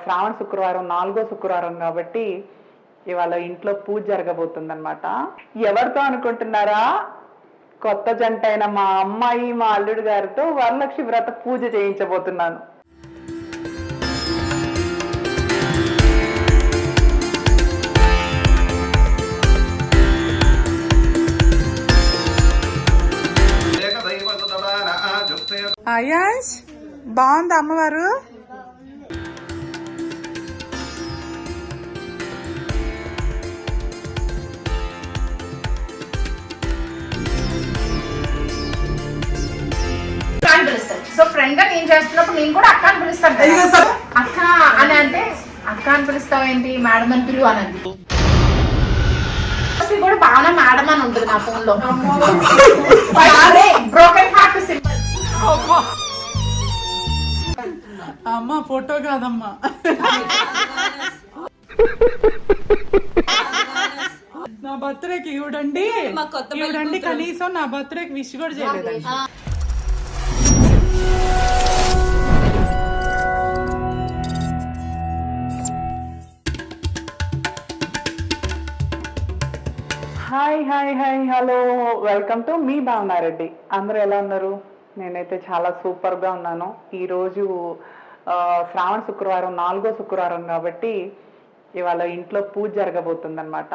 శ్రావణ శుక్రవారం 4వ శుక్రవారం కాబట్టి ఇవాళ ఇంట్లో పూజ జరగబోతుందన్నమాట. ఎవరితో అనుకుంటున్నారా? కొత్త జంట అయిన మా అమ్మాయి మా అల్లుడు గారితో వరలక్ష్మి వ్రత పూజ చేయించబోతున్నాను. అయాష్ బాగుంది అమ్మవారు. సో ఫ్రెండ్ గా నేను చేస్తున్నప్పుడు నేను కూడా అక్క అని పిలుస్తాను. అక్క అని అంటే అక్క అని పిలుస్తావు ఏంటి, మేడం అని పిలువు అనండి. కూడా బాగా మేడం అని ఉంటుంది నా ఫోన్ లో. Broken heart symbol. అమ్మ ఫోటో కాదమ్మా, నా బర్త్డేకి ఇవ్వడండి ఇవ్వడండి, కనీసం నా బర్త్డేకి విష్ కూడా చేయలేదండి. Hi hi hi hello, welcome to me Bhavanareddy. అందరూ ఎలా ఉన్నారు? నేనైతే చాలా సూపర్గా ఉన్నాను. ఈరోజు శ్రావణ శుక్రవారం 4వ శుక్రవారం కాబట్టి ఇవాళ ఇంట్లో పూజ జరగబోతుందన్నమాట.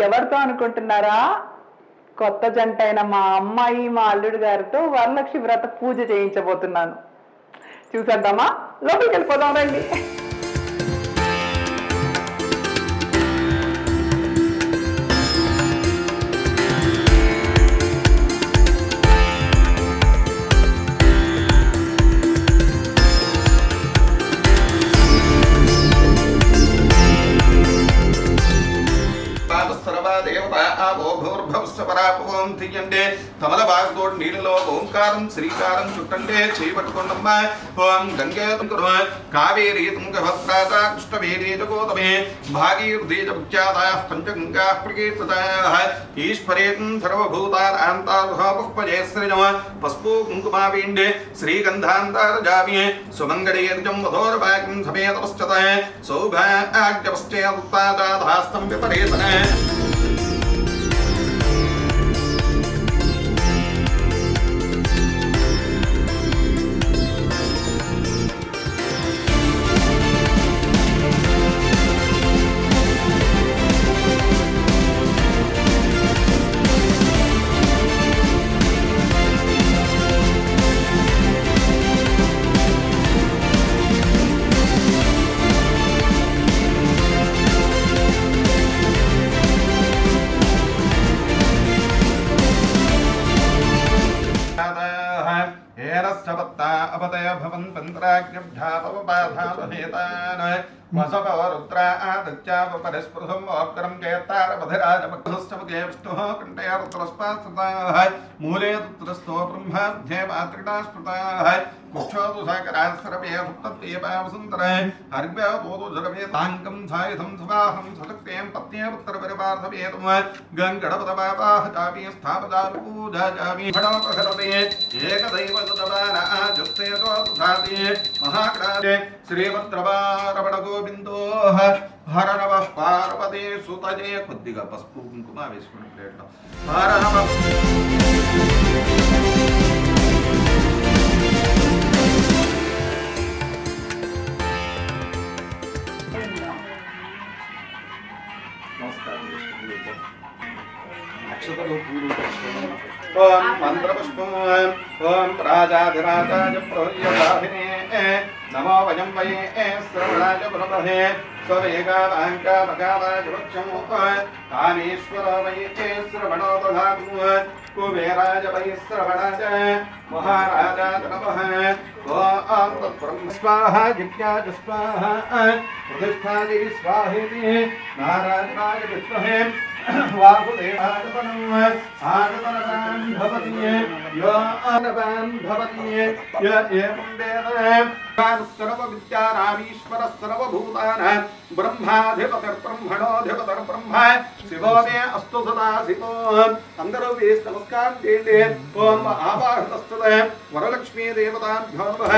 ఎవరితో అనుకుంటున్నారా? కొత్త జంట అయిన మా అమ్మాయి మా అల్లుడు గారితో వరలక్ష్మి వ్రత పూజ చేయించబోతున్నాను. చూసేద్దామా? లోపలికి వెళ్ళిపోదాం రండి. తమల బాగుతో నీళ్ళలో ఓంకారం శ్రీకారం చుట్టంటే చేయబట్టుకున్నమ్మా. ఓం గంగే కావేరీ తుంగభద్రాత కృష్ణవేదీజగోతమే భాగీర్దీజముఖ్యాతా పంచగంగా ప్రకీర్తితాః ఈశ్వరేతం సర్వభూతానాంతార్హోపజయశ్రజమ పసుపు కుంకుమావీండే శ్రీగంధాంతారజామి సుమంగళీర్జం వధోరభాగ్యం సమేతపశ్చత సౌభాగ్యపశ్చేత్తాదాస్తం విపరీతన. మూలే తురస్తో బ్రహ్మాధ్యే మాతృడా స్మృతాః ముఖ్యోదు సాకరాశ్రమేసుందర హర్భ్యోదు జగవేతాంకం సాయుధం సువాహం సశక్తేం పత్నే పుత్రపరిపార్థవేదం గంగణపదపాపాః చాపి స్థాపదామి పూజాచామి ఫణోపహరతే ఏకదైవ సదవానాజుస్తేతో తుధాతి మహాగ్రాజే శ్రీభద్రవారమణ గోవిందోః హర నమః పార్వతీ సుతజే. కొద్దిగా పసుపు కుంకుమ వేసుకుని ప్లేట్లో హర నమః. ఓం మంత్రపుష్పం ఓం రాజాధిరాజాయ ప్రోయదాభినే నమో వయం వయే శ్రవణాయ పునమహే స్వవేగావాంకామకామాజవక్షం కామేశ్వర వయే శ్రవణో దధాతు కుబేరాజ వయే శ్రవణాయ మహారాజాయ నమః. ఓం తత్బ్రహ్మ స్వాహా జిజ్ఞాస స్వాహా ప్రతిష్ఠాయ స్వాహేతి నారాయణాయ విద్మహే వాసుదేవాయ ఆనపనవాన్ భవతి యో ఆనవాన్ భవతి య ఏవం వేద సర్వ విద్యానామీశ్వర సర్వభూతానాం బ్రహ్మాధిపతిర్బ్రహ్మణోధిపతిర్ బ్రహ్మ శివో మే అస్తు సదా శివో. అందరూ వేసి నమస్కారం చేయండి. ఓం ఆవాహనస్తుత వరలక్ష్మీ దేవతాభ్యో నమః.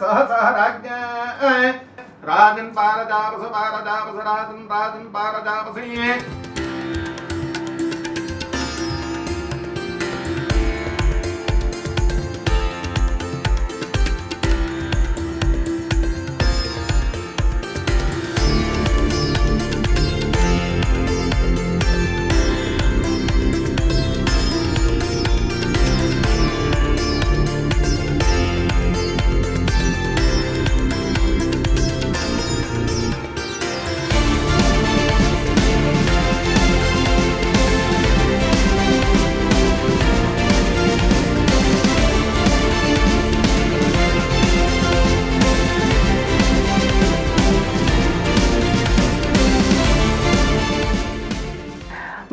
సహ సహ రాజ్ఞా రాజన్ పారజాపస రాజన్ రాజన్ పారజాపసే.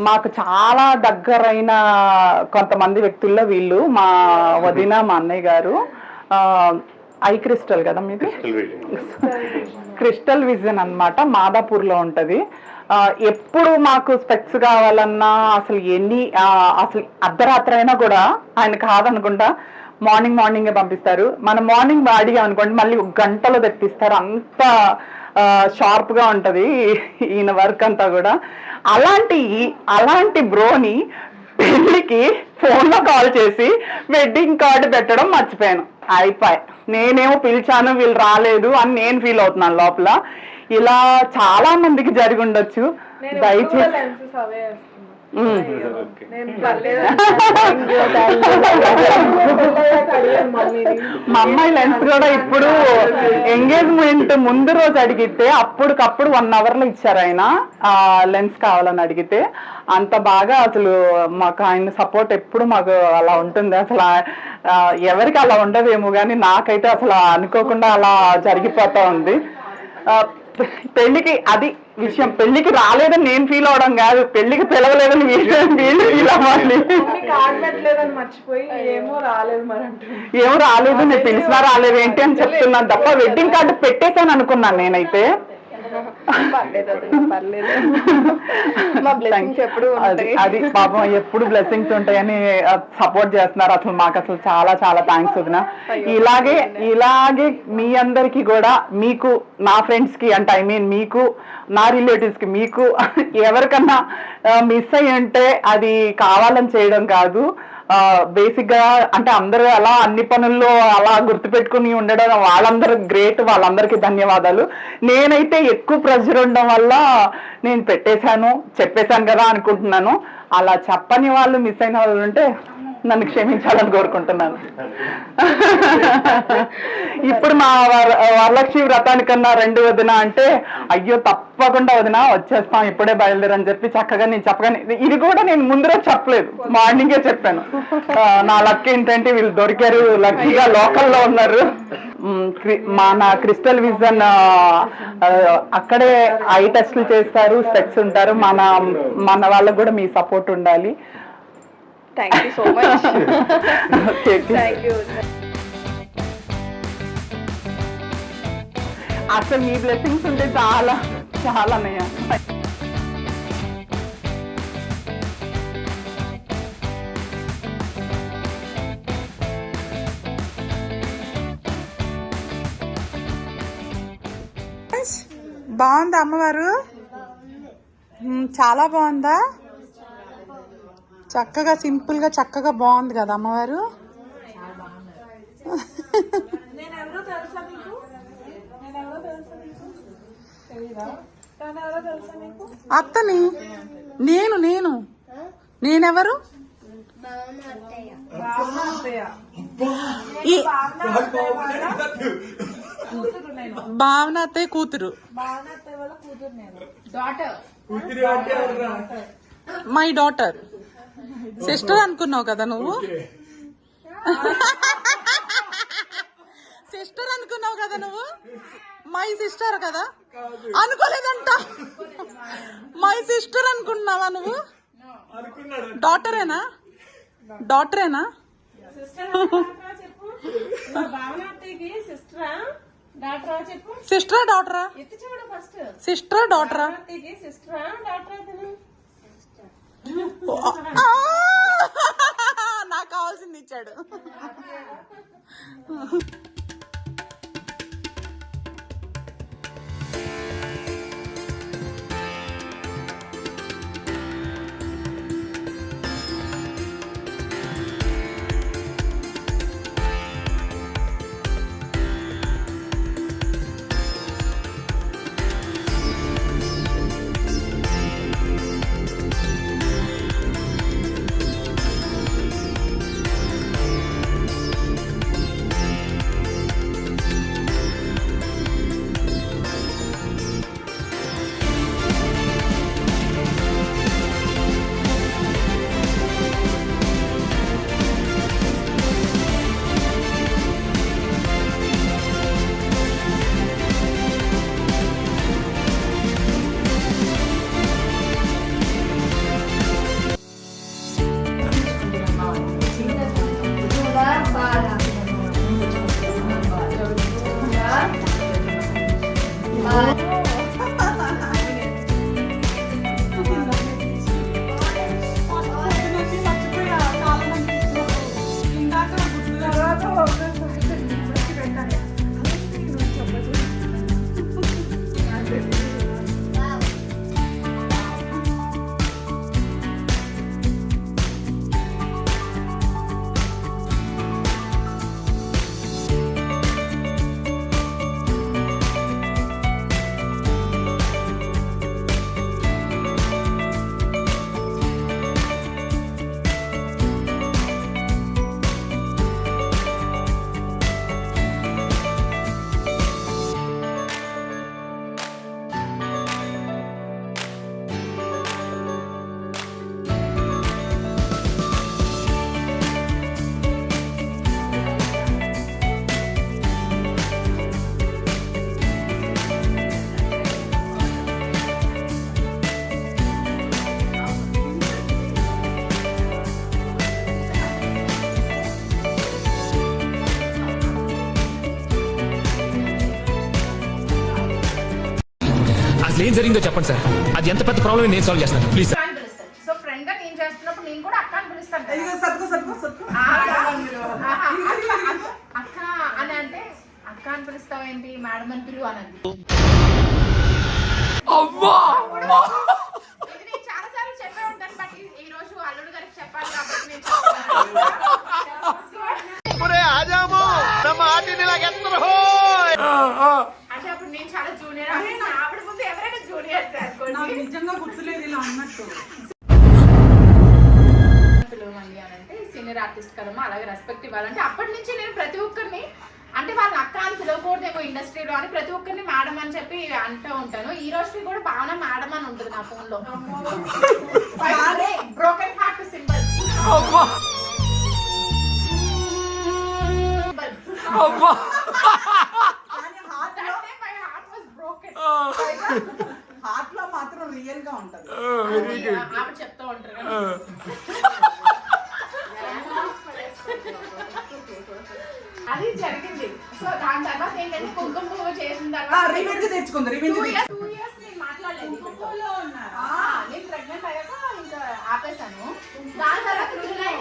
మాకు చాలా దగ్గరైన కొంతమంది వ్యక్తుల్లో వీళ్ళు మా వదిన మా అన్నయ్య గారు. ఐ క్రిస్టల్ కదా మీది, క్రిస్టల్ విజన్ అన్నమాట, మాదాపూర్లో ఉంటుంది. ఎప్పుడు మాకు స్పెక్స్ కావాలన్నా అసలు అసలు అర్ధరాత్రి అయినా కూడా ఆయన కాదనుకుంటా మార్నింగే పంపిస్తారు. మనం మార్నింగ్ అడిగాం అనుకోండి మళ్ళీ గంటలో తెప్పిస్తారు. అంత షార్ప్ గా ఉంటది ఈయన వర్క్ అంతా కూడా. అలాంటి బ్రోని పెళ్లికి ఫోన్ లో కాల్ చేసి వెడ్డింగ్ కార్డు పెట్టడం మర్చిపోయాను. అయిపోయి నేనేమో పిలిచాను వీళ్ళు రాలేదు అని నేను ఫీల్ అవుతున్నాను లోపల. ఇలా చాలా మందికి జరిగి ఉండొచ్చు. దయచేసి మా అమ్మాయి లెన్స్ కూడా ఇప్పుడు ఎంగేజ్మెంట్ ముందు రోజు అడిగితే అప్పటికప్పుడు 1 hour లో ఇచ్చారు ఆయన లెన్స్ కావాలని అడిగితే. అంత బాగా అసలు మాకు ఆయన సపోర్ట్ ఎప్పుడు మాకు అలా ఉంటుంది. అసలు ఎవరికి అలా ఉండదేమో కానీ నాకైతే అసలు అనుకోకుండా అలా జరిగిపోతా ఉంది. పెళ్లికి అది విషయం, పెళ్లికి రాలేదని నేను ఫీల్ అవడం కాదు, పెళ్లికి పిలవలేదని వీళ్ళు ఫీల్ అవ్వాలి. ఏమో రాలేదు, నేను పిలిచినా రాలేదు ఏంటి అని చెప్తున్నాను తప్ప వెడ్డింగ్ కార్డు పెట్టేశాను అనుకున్నాను నేనైతే. అది పాపం ఎప్పుడు బ్లెస్సింగ్స్ ఉంటాయని సపోర్ట్ చేస్తున్నారు. అసలు మాకు అసలు చాలా చాలా థ్యాంక్స్ వదిన. ఇలాగే మీ అందరికి కూడా, మీకు నా ఫ్రెండ్స్ కి అంటే మీకు నా రిలేటివ్స్ కి మీకు ఎవరికన్నా మిస్ అయ్యి ఉంటే అది కావాలని చేయడం కాదు. బేసిక్ గా అంటే అందరూ అలా అన్ని పనుల్లో అలా గుర్తుపెట్టుకుని ఉండడం వాళ్ళందరూ గ్రేట్, వాళ్ళందరికీ ధన్యవాదాలు. నేనైతే ఎక్కువ ప్రెషర్ ఉండడం వల్ల నేను చెప్పేశాను కదా అనుకుంటున్నాను. అలా చెప్పని వాళ్ళు మిస్ అయిన వాళ్ళు ఉంటే నన్ను క్షమించాలని కోరుకుంటున్నాను. ఇప్పుడు మా వరలక్ష్మి వ్రతానికన్నా 2 వదిన అంటే అయ్యో తప్పకుండా వదిన వచ్చేస్తాం ఇప్పుడే బయలుదేరని చెప్పి చక్కగా నేను చెప్పగానే, ఇది కూడా నేను ముందు రోజు చెప్పలేదు, మార్నింగే చెప్పాను. నా లక్ ఏంటంటే వీళ్ళు దొరికారు, లక్కీగా లోకల్లో ఉన్నారు. మన క్రిస్టల్ విజన్ అక్కడే ఐ టెస్ట్లు చేస్తారు, స్పెక్స్ ఉంటారు. మన వాళ్ళకు కూడా మీ సపోర్ట్ ఉండాలి. Thank you so much. Thank you. అసలు మీ బ్లెస్సింగ్స్ ఉంటే చాలా చాలా అన్నయ్య. బాగుందా అమ్మవారు? చాలా బాగుందా? చక్కగా సింపుల్ గా చక్కగా బాగుంది కదా అమ్మవారు. అత్తని నేనెవరు? భావన అత్తయ్య కూతురు, మై డాటర్. సిస్టర్ అనుకున్నావు కదా నువ్వు, సిస్టర్ అనుకున్నావు కదా నువ్వు, మై సిస్టర్ కదా అనుకోలేదంట. మై సిస్టర్ అనుకున్నావా నువ్వు? డాటరేనా? సిస్టరా డాటరా? సిస్టరా డాటరా? నాకు కావాల్సింది ఇచ్చాడు. జరిగిందో చెప్పండి సార్. అది ఎంత పెద్ద ప్రాబ్లమ్ నేను సాల్వ్ చేస్తాను ప్లీజ్. అక్క అని పిలుస్తాను. సో ఫ్రెండ్ గా నేను చేస్తున్నప్పుడు నేను కూడా అక్క అని పిలుస్తాను కదా. అక్క అని అంటే అక్క అని పిలుస్తావేంటి మేడం అని పిలువు అనండి. ఇది నేను చాలా సార్లు చెప్పే ఉంటాను, బట్ ఈ రోజు అల్లుడు గారికి చెప్పాలి కాబట్టి నేను చెప్తున్నాను. అంటే అప్పుడు నేను చాలా జూనియర్, ఆవిడ ముందు ఎవరైనా జూనియర్ నాకు నిజంగా గుర్తులేదు ఇలా అన్నట్టు. పిలవండి అని అంటే సీనియర్ ఆర్టిస్ట్ కదమ్మా, అలాగే రెస్పెక్ట్ ఇవ్వాలంటే అప్పటి నుంచి నేను ప్రతి ఒక్కరిని అంటే వాళ్ళని అక్క అని పిలవకూడదేమో ఇండస్ట్రీలో అని ప్రతి ఒక్కరిని మేడం అని చెప్పి అంటూ ఉంటాను. ఈ రోజుకి కూడా భావన మేడం అని ఉంటుంది నా ఫోన్ లో. Broken heart symbol. హార్ట్ లో మాత్రం రియల్ గా ఉంటది. ఆవిడ చెప్తా ఉంటారు కదా. అది జరిగింది. సో దాని తర్వాత ఏంటంటే కుంకుమ పువ్వు చేసిన తర్వాత రివెంజ్ తెచ్చుకుంది. రివెంజ్ 2 years నేను మాట్లాడలేదు. నేను ప్రెగ్నెంట్ అయ్యాక ఇంకా ఆపేశాను. దాని తర్వాత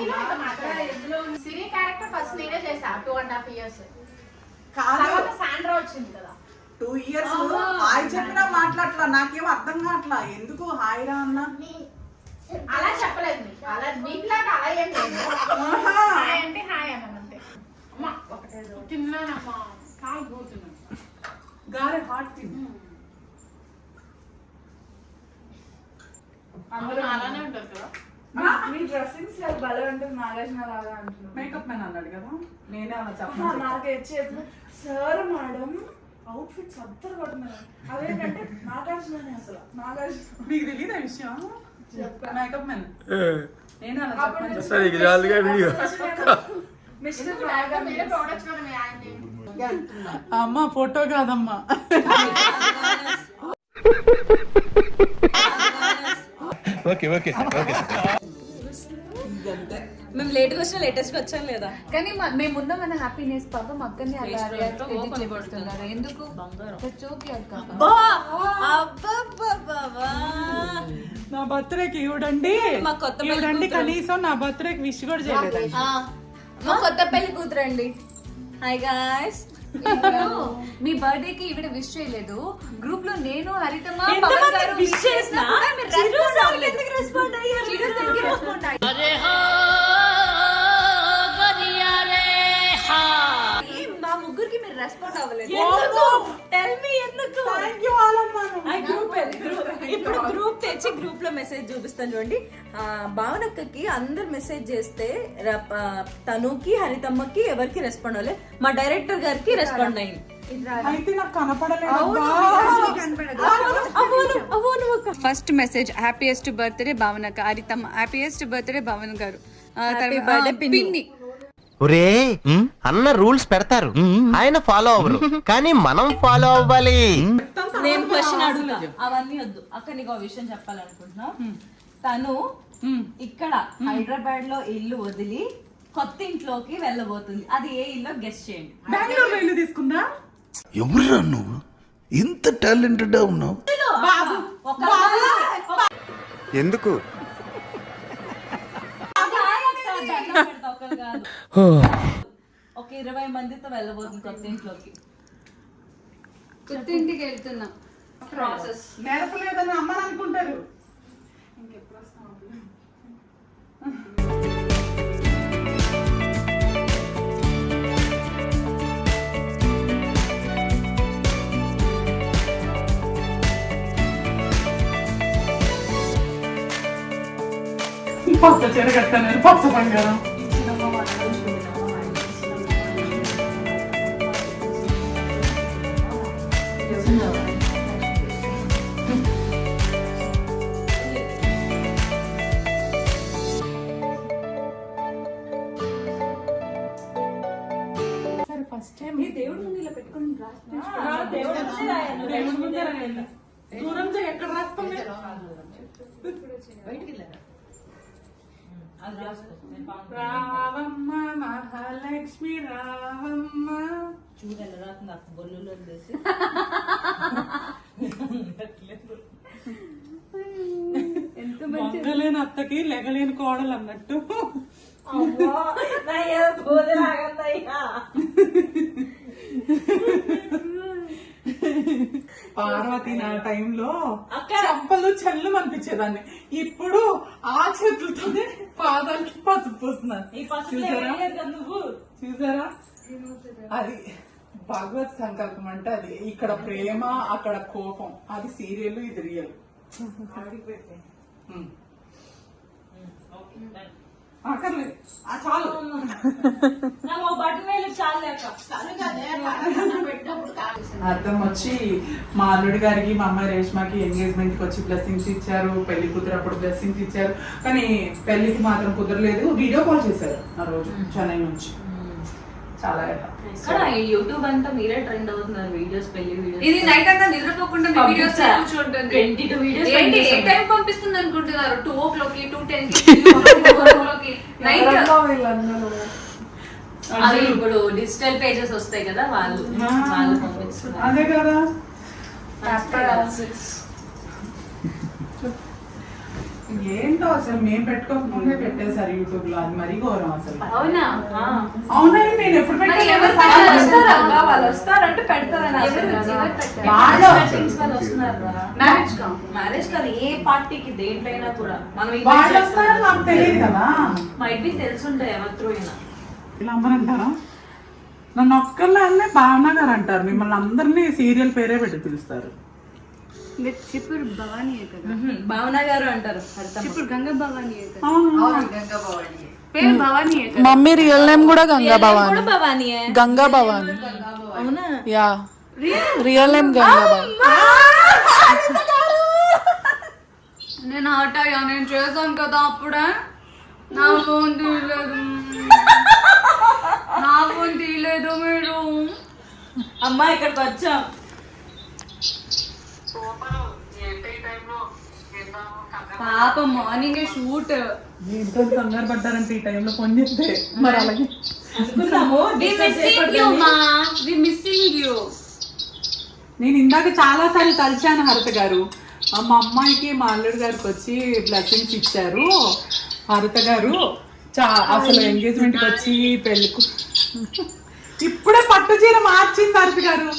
ఇంకా మాట్లాడలేదు. సిరి క్యారెక్టర్ ఫస్ట్ నేనే చేసా 2.5 years. తర్వాత సాండ్రా వచ్చింది కదా 2 years. హాయ్ చెప్పినా మాట్లాడలా, నాకేం అర్థం కావట్లా ఎందుకు హాయ్ రా అన్నా. అలా చెప్పలేదు నీకు, అలా నీకులాగా అలా ఏం లేదు. హాయ్ అంటే హాయ్ అన్నాను అంతే. అమ్మా ఒకటే తిన్నానమ్మా, కాలు పోతున్నాను. గారె హాట్ తిని అందరూ అలానే ఉంటారు కదా. మీ డ్రెస్సింగ్ స్టైల్ భలే ఉంటుంది, నాగార్జున లాగా అంటున్నాను. మేకప్ మ్యాన్ అన్నాడు కదా, నేనే అలా చెప్పాను. నాకైతే సార్ మేడం అవుట్ఫిట్స్ అద్దరు కొడుతున్నారు. అదేంటంటే నాగార్జుననే అసలు. నాగార్జున మీకు తెలియదు విషయం. మేకప్ మ్యాన్ నేనే అలా చెప్పాను. మిస్టర్ మీరే ప్రోడక్ట్స్ కదా మీ ఆయన్ని. అమ్మ ఫోటో కాదమ్మా. Okay okay okay. మేము లేట్గా వచ్చినా లేటెస్ట్ వచ్చాం లేదా? కానీ మేము ఉన్న మన హ్యాపీనెస్ పాపం అక్కని అలా చేపడుతున్నారు. ఎందుకు చోకి అక్క నా బర్త్డేకి ఇవ్వడండి, మా కొత్త పెళ్లి ఇవ్వడండి. కూతురు. కనీసం నా బర్త్డేకి విష్ కూడా చేయలేదు. మా కొత్త పెళ్లి కూతురండి. Hi guys. మీ బర్త్డే కి ఈవిడ విష్ చేయలేదు. గ్రూప్ లో నేను హరితమ్మ ఎంతమంది పవన్ గారు wish wish చేసినా చేసినా మీరు చిరు సార్కి respond ఎందుకు respond అయ్యారు? చిరు సార్కి respond అయ్యారు. ఏం మా ముగ్గురికి మీరు రెస్పాండ్ అవ్వలేదు? ఎందుకు? టెల్ మీ ఎందుకు? థ్యాంక్ యూ ఆలమ్మా. ఇప్పుడు గ్రూప్ తెచ్చి గ్రూప్ లో మెసేజ్ చూపిస్తాను చూడండి. భావనక్కకి అందరు మెసేజ్ చేస్తే తనుకి హరితమ్మకి ఎవరికి రెస్పాండ్ అవ్వలేదు, మా డైరెక్టర్ గారికి రెస్పాండ్ అయింది. అయితే నాకు కనపడలేదు. ఫస్ట్ మెసేజ్ హ్యాపీయెస్ట్ బర్త్డే భావనక హరితమ్మ, హ్యాపీయెస్ట్ బర్త్డే భావన గారు. పిన్ని ఒరే అన్న రూల్స్ పెడతారు, ఆయన ఫాలో అవ్వరు, కానీ మనం ఫాలో అవ్వాలి. నేను క్వశ్చన్ అడుగుతా, అవన్నీ వద్దు. అక్క నీకు ఒక విషయం చెప్పాలనుకుంటున్నా. తను ఇక్కడ హైదరాబాద్ లో ఇల్లు వదిలి కొత్త ఇంట్లోకి వెళ్ళబోతుంది. అది ఏ ఇల్లు గెస్ట్ చేయండి. బెంగళూరులో ఇల్లు తీసుకుందా? ఎవరురా నువ్వు ఇంత టాలెంటెడ్ ఉన్నావు? ఎందుకు ఒక 20 మందితో వెళ్ళబోతుంది కొత్త ఇంట్లోకి. కొత్త ఇంటికి వెళ్తున్నా. ప్రాసెస్ నేర్పలేదని అమ్మని అనుకుంటారు. పచ్చ చీర కట్టాను, పచ్చ బంగారం. దేవుడి ముందే రాయాలి. దూరం చేయి, ఎక్కడ రాస్తాం రావమ్మ మహాలక్ష్మి రావమ్మ. చూడాలి రాకుండా బొల్లు లెగ్గలేని అత్తకి లెగలేని కోడలు అన్నట్టు. పార్వతి నా టైంలో చంపలు చెల్లు అనిపించేదాన్ని. ఇప్పుడు ఆ చేతులతోనే పాదాలకి పసుపు పూస్తున్నారు. చూసారా? అది భగవత్ సంకల్పం అంటే అది. ఇక్కడ ప్రేమ, అక్కడ కోపం. అది సీరియల్, ఇది రియల్. అక్కర్లేదు, చాలు. అర్థం వచ్చి మా అల్లుడి గారికి, మా అమ్మాయి రేష్మకి ఎంగేజ్మెంట్ కి వచ్చి బ్లెస్సింగ్స్ ఇచ్చారు. పెళ్లి కుదిరప్పుడు బ్లెస్సింగ్స్ ఇచ్చారు. కానీ పెళ్లికి మాత్రం కుదరలేదు. వీడియో కాల్ చేశారు ఆ రోజు చెన్నై నుంచి. చాలా యూట్యూబ్ అంతా మీరే ట్రెండ్ అవుతున్నారు వీడియోస్, పెళ్లి వీడియోస్. ఇది నైట్ అంతా నిద్రపోకుండా వీడియోస్ కూర్చుంటుంది. 22 వీడియోస్ ఏంటి ఏ టైం పంపిస్తుంది అనుకుంటున్నారు? 2 o'clock, 2:10, నైట్. అది ఇప్పుడు డిజిటల్ పేజెస్ వస్తాయి కదా, వాళ్ళు పంపిస్తున్నారు. అదే కదా. ఏంటో అసలు మేము పెట్టుకోకముందే పెట్టేశారు యూట్యూబ్ లో. అది మరీ ఘోరం అసలు. అవునా? అవునా? నేను ఎప్పుడు వాళ్ళు వస్తారంటే పెడతారని మ్యారేజ్ కాదు, ఏ పార్టీకి దేంట్లో అయినా కూడా మనం వాళ్ళు వస్తారని నాకు తెలియదు కదా. మైట్ బి తెలుసుంటాయి ఎవరి త్రూ అయినా. ఇలా అమ్మరంటారా? నన్ను ఒక్కళ్ళే భావన గారు అంటారు. మిమ్మల్ని అందరినీ సీరియల్ పేరే పెట్టి పిలుస్తారు. చిప్పుడు భవానీ కదా, భావన గారు అంటారు. చిప్పుడు గంగా భవానీ పేరు భవానీ. మమ్మీ రియల్ నేమ్ కూడా గంగా భవానీ. భవానీ గంగా భవానీ. అవునా? Yeah, real name Ganga Bhavani. నేను హర్ట్ అయ్యా. నేను చేశాను కదా అప్పుడే. నా ఫోన్ తీయలేదు మీరు. అమ్మా ఇక్కడికి వచ్చాం. పాప మార్నింగ్ షూట్. ఇంట్లో కంగారు పడ్డారంటే ఈ టైంలో ఫోన్ చేస్తే మరి అలాగే. నేను ఇందాక చాలా సార్లు కలిశాను హరిత గారు. మా అమ్మాయికి మా అల్లుడు గారికి వచ్చి బ్లెస్సింగ్స్ ఇచ్చారు హరిత గారు. అసలు ఎంగేజ్మెంట్ కి వచ్చి పెళ్లికు ఇప్పుడే పట్టు చీర మార్చింది హరిత గారు.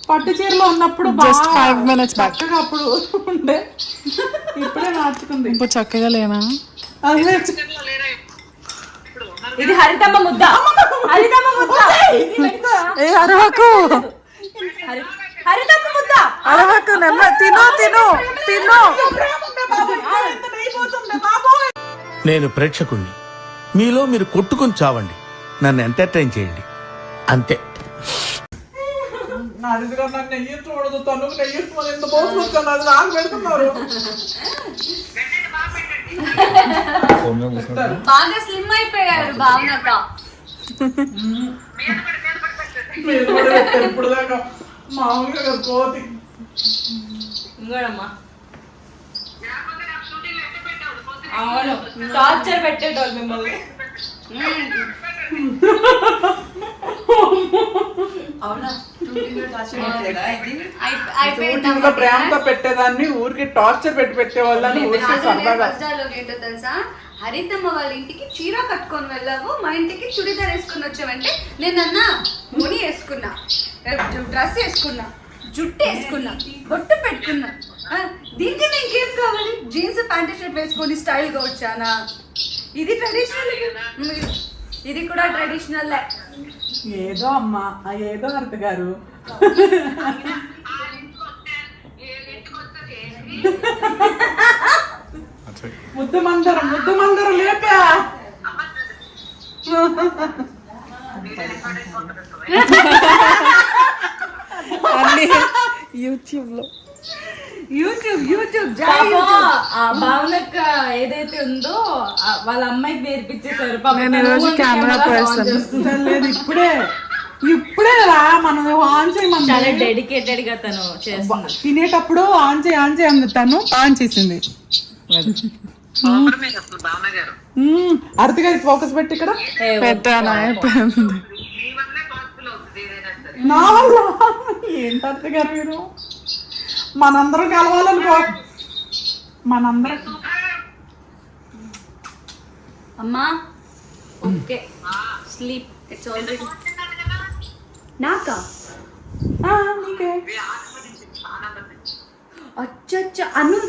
పట్టు చీరలో ఉన్నప్పుడు జస్ట్ 5 minutes చక్కగా అప్పుడు ఉండే, ఇప్పుడే మార్చుకుంది. ఇప్పుడు చక్కగా లేనా? ఇది హరితమ్మ ముద్ద. హరితమ్మ ముద్ద. అరవకు, హరితమ్మ ముద్ద. అరవకు. తిను తిను తిను. నేను ప్రేక్షకుణ్ణి. మీలో మీరు కొట్టుకొని చావండి, నన్ను ఎంటర్టైన్ చేయండి, అంతే. అదిగా నన్ను నెయ్యి చూడదు. తను నెయ్యి ఎంత పోసుకొచ్చాను, అది నాకు పెడుతున్నారు. బాగా స్లిమ్ అయిపోయారు భావనక. ఇప్పుడు దాకా మామూలుగా కోతి. ఇంకోడమ్మా అవును, టార్చర్ పెట్టేటోళ్ళు మిమ్మల్ని. ప్రేమతో పెట్టేదాన్ని ఊరికి టార్చర్ పెట్టి పెట్టేవాళ్ళని ఊరికి సరదాగా. ఏంటో తెలుసా, హరితమ్మ వాళ్ళ ఇంటికి చీర కట్టుకొని వెళ్ళావు, మా ఇంటికి చుడిదార్ వేసుకుని వచ్చావంటే నేనన్నా ముని వేసుకున్నా, డ్రెస్ వేసుకున్నా, జుట్టు వేసుకున్నా, బొట్టు పెట్టుకున్నా. దీనికి ఇంకేం కావాలి? జీన్స్ ప్యాంట్ షర్ట్ వేసుకొని స్టైల్ గా వచ్చానా? ఇది ట్రెడిషనల్, ఇది కూడా ట్రెడిషనల్. ఏదో అమ్మా, ఏదో హరిత గారు. ముద్దు మందరం లేపా. యూట్యూబ్ భావనక్క ఏదైతే ఉందో వాళ్ళ అమ్మాయికి నేర్పించేశారు. కెమెరా పర్సన్ లేదు. ఇప్పుడే రా మనం ఆన్ చేయమని. చాలా డెడికేటెడ్ గా తను చేస్తుంది. తినేటప్పుడు ఆన్ చేయి తను ఆన్ చేసింది. అర్తి గారి ఫోకస్ పెట్టి ఇక్కడ పెట్టాను. నా వల్ల ఏంటి అర్తి గారు మీరు? మనందరం కలవాలనుకో. అమ్మా ఓకే స్లీప్ ఇట్స్ ఆల్రెడీ నాకా నీకే అచ్చచ్చ అను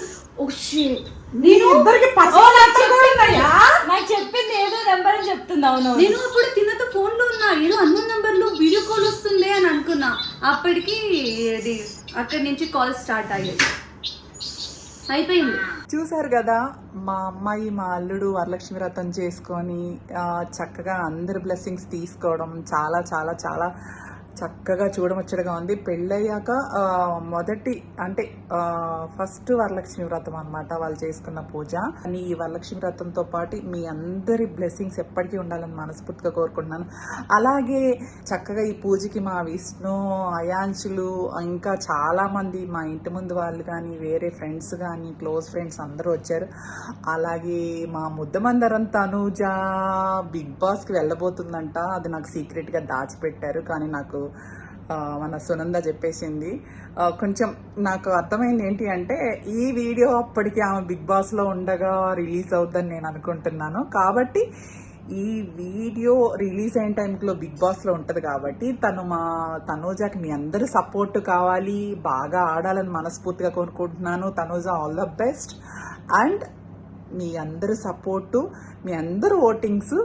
ఓ షిట్ నేను ఇద్దరికి నాకు చెప్పింది ఏదో నెంబర్ అని చెప్తుంది. అవును నేను అప్పుడు తిన్నతో ఫోన్ లో ఉన్నా, ఏదో అన్నోన్ నంబర్ లో వీడియో కాల్ వస్తుంది అని అనుకున్నా. అప్పటికి ఇది అక్కడి నుంచి కాల్ స్టార్ట్ అయ్యేది. అయిపోయింది. చూసారు కదా మా అమ్మాయి మా అల్లుడు వరలక్ష్మి వ్రతం చేసుకొని చక్కగా అందరి బ్లెస్సింగ్స్ తీసుకోవడం చాలా చాలా చాలా చక్కగా చూడముచ్చటగా ఉంది. పెళ్ళయ్యాక మొదటి అంటే ఫస్ట్ వరలక్ష్మి వ్రతం అన్నమాట వాళ్ళు చేసుకున్న పూజ. ఈ వరలక్ష్మి వ్రతంతో పాటు మీ అందరి బ్లెస్సింగ్స్ ఎప్పటికీ ఉండాలని మనస్ఫూర్తిగా కోరుకుంటున్నాను. అలాగే చక్కగా ఈ పూజకి మా విష్ణు అయాంశులు ఇంకా చాలామంది మా ఇంటి ముందు వాళ్ళు కానీ వేరే ఫ్రెండ్స్ కానీ క్లోజ్ ఫ్రెండ్స్ అందరూ వచ్చారు. అలాగే మా ముద్దమందరం తనూజ బిగ్ బాస్కి వెళ్ళబోతుందంట. అది నాకు సీక్రెట్గా దాచిపెట్టారు, కానీ నాకు మన సునంద చెప్పేసింది. కొంచెం నాకు అర్థమైంది ఏంటి అంటే ఈ వీడియో అప్పటికి ఆమె బిగ్ బాస్లో ఉండగా రిలీజ్ అవుతుందని నేను అనుకుంటున్నాను. కాబట్టి ఈ వీడియో రిలీజ్ అయిన టైంలో బిగ్ బాస్లో ఉంటుంది కాబట్టి మా తనూజకి మీ అందరూ సపోర్ట్ కావాలి, బాగా ఆడాలని మనస్ఫూర్తిగా కోరుకుంటున్నాను. Tanuja all the best. And మీ అందరు సపోర్టు, మీ అందరు ఓటింగ్స్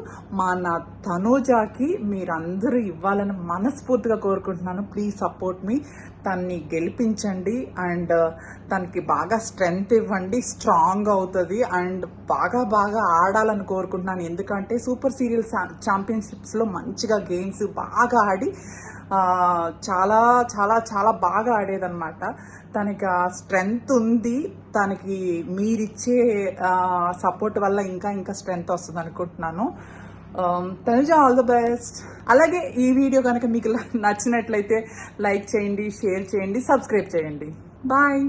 నా తనూజాకి మీరందరూ ఇవ్వాలని మనస్ఫూర్తిగా కోరుకుంటున్నాను. ప్లీజ్ సపోర్ట్ మీ. తన్ని గెలిపించండి అండ్ తనకి బాగా స్ట్రెంగ్త్ ఇవ్వండి, స్ట్రాంగ్ అవుతుంది అండ్ బాగా బాగా ఆడాలని కోరుకుంటున్నాను. ఎందుకంటే సూపర్ సీరియల్ ఛాంపియన్షిప్స్లో మంచిగా గేమ్స్ బాగా ఆడి చాలా చాలా చాలా బాగా ఆడేదన్నమాట. తనకి ఆ స్ట్రెంగ్త్ ఉంది. తనకి మీరిచ్చే సపోర్ట్ వల్ల ఇంకా ఇంకా స్ట్రెంగ్త్ వస్తుంది అనుకుంటున్నాను. Tanuja all the best. అలాగే ఈ వీడియో కనుక మీకు నచ్చినట్లయితే లైక్ చేయండి, షేర్ చేయండి, సబ్స్క్రైబ్ చేయండి. బాయ్.